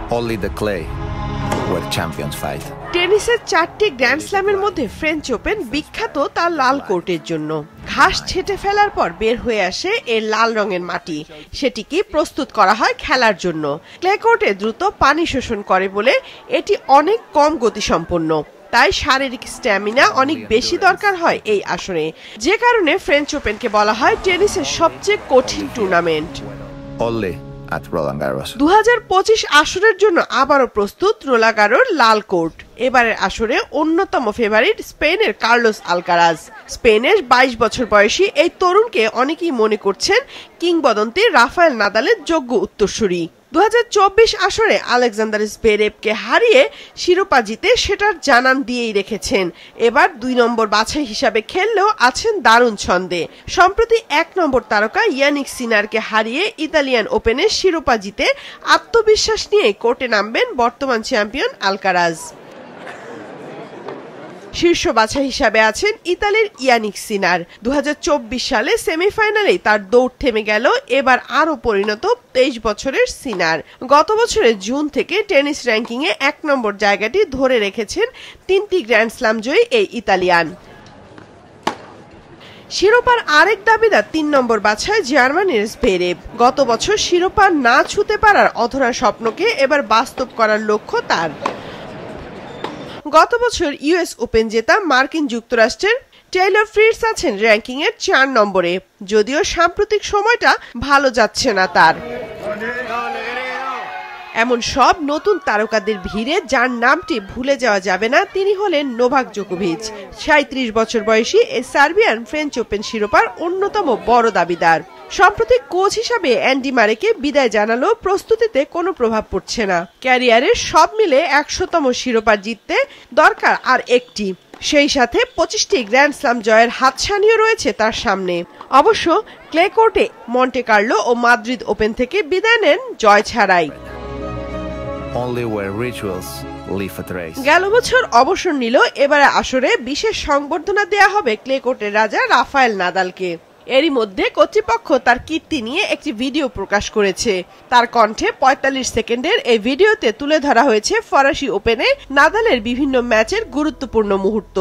Only the clay where champions fight. টেনিসের 4টি grand স্ল্যামের মধ্যে French open বিখ্যাত তার লাল কোর্টের জন্য। ঘাস ছেঁটে ফেলার পর বের হয়ে আসে এর লাল রঙের মাটি, সেটিকে প্রস্তুত করা হয় খেলার জন্য। ক্লে কোর্টে দ্রুত পানি শোষণ করে বলে এটি অনেক কম গতিসম্পন্ন, তাই শারীরিক স্ট্যামিনা অনেক বেশি দরকার হয় এই আসরে, যে কারণে ফ্রেঞ্চ ওপেনকে বলা হয় টেনিসের সবচেয়ে কঠিন tournament. Only at Roland Garros. 2025 আসরের জন্য আবারও প্রস্তুত রোলান গারোর লাল কোর্ট। এবারের আসরে অন্যতম ফেভারিট স্পেনের কার্লোস আলকারাজ। স্পেনের 22 বছর বয়সী এই তরুণকে অনেকেই মনে করছেন কিংবদন্তি রাফায়েল নাদালের যোগ্য উত্তরসূরি। 2024 আসরে আলেকজান্ডার জভেরেভকে হারিয়ে শিরোপা জিতে সেটার জানান দিয়েই রেখেছেন। এবার 2 নম্বর বাছাই হিসাবে খেললেও আছেন দারুণ ছন্দে। সম্প্রতি 1 নম্বর তারকা ইয়ানিক সিনারকে হারিয়ে ইতালিয়ান ওপেনের শিরোপা জিতে আত্মবিশ্বাস নিয়ে কোর্টে নামবেন বর্তমান চ্যাম্পিয়ন আলকারাজ। শীর্ষ বাছাই হিসাবে আছেন ইতালির ইয়ানিক সিনার। 2024 সালে সেমিফাইনালে তার দৌড় থেমে গেল এবার আরও পরিণত 23 বছরের সিনার। গত বছরের জুন থেকে টেনিস র্যাঙ্কিংয়ে 1 নম্বর জায়গাটি ধরে রেখেছেন 3টি গ্র্যান্ড স্ল্যাম জয়ী এই ইতালিয়ান। শিরোপার আরেক দাবিদার 3 নম্বর বাছাই জার্মানির জভেরেভ। গত বছর শিরোপা না ছুঁতে পারার অধরা স্বপ্নকে এবার বাস্তব করার লক্ষ্য তার। গত বছর ইউএস ওপেন জেতা মার্কিন যুক্তরাষ্ট্রের টেইলর ফ্রিটজ আছেন র্যাঙ্কিং এর 4 নম্বরে, যদিও সাম্প্রতিক সময়টা ভালো যাচ্ছে না তার। এমন সব নতুন তারকাদের ভিড়ে যার নামটি ভুলে যাওয়া যাবে না তিনি হলেন নোভাক জোকোভিচ। 37 বছর বয়সী এই সার্বিয়ান ফ্রেঞ্চ ওপেন শিরোপার অন্যতম বড় দাবিদার। সম্প্রতি কোচ হিসাবে অ্যান্ডি মারেকে বিদায় জানালেও প্রস্তুতিতে কোনো প্রভাব পড়ছে না। ক্যারিয়ারের সব মিলে 100তম শিরোপা জিততে দরকার আর একটি, সেই সাথে 25টি গ্র্যান্ড স্ল্যাম জয়ের হাতছানিও রয়েছে তার সামনে। অবশ্য ক্লে কোর্টে মন্টে কার্লো ও মাদ্রিদ ওপেন থেকে বিদায় নেন জয় ছাড়াই। Only where rituals leave a trace. গেল বছর অবসর নিল এবারে আসরে বিশেষ সংবর্ধনা দেয়া হবে ক্লে কোর্টের রাজা রাফায়েল নাদালকে। এরই মধ্যে কর্তৃপক্ষ তার কীর্তি নিয়ে একটি ভিডিও প্রকাশ করেছে। তার কণ্ঠে 45 সেকেন্ডের এই ভিডিওতে তুলে ধরা হয়েছে ফরাসি ওপেনে নাদালের বিভিন্ন ম্যাচের গুরুত্বপূর্ণ মুহূর্ত।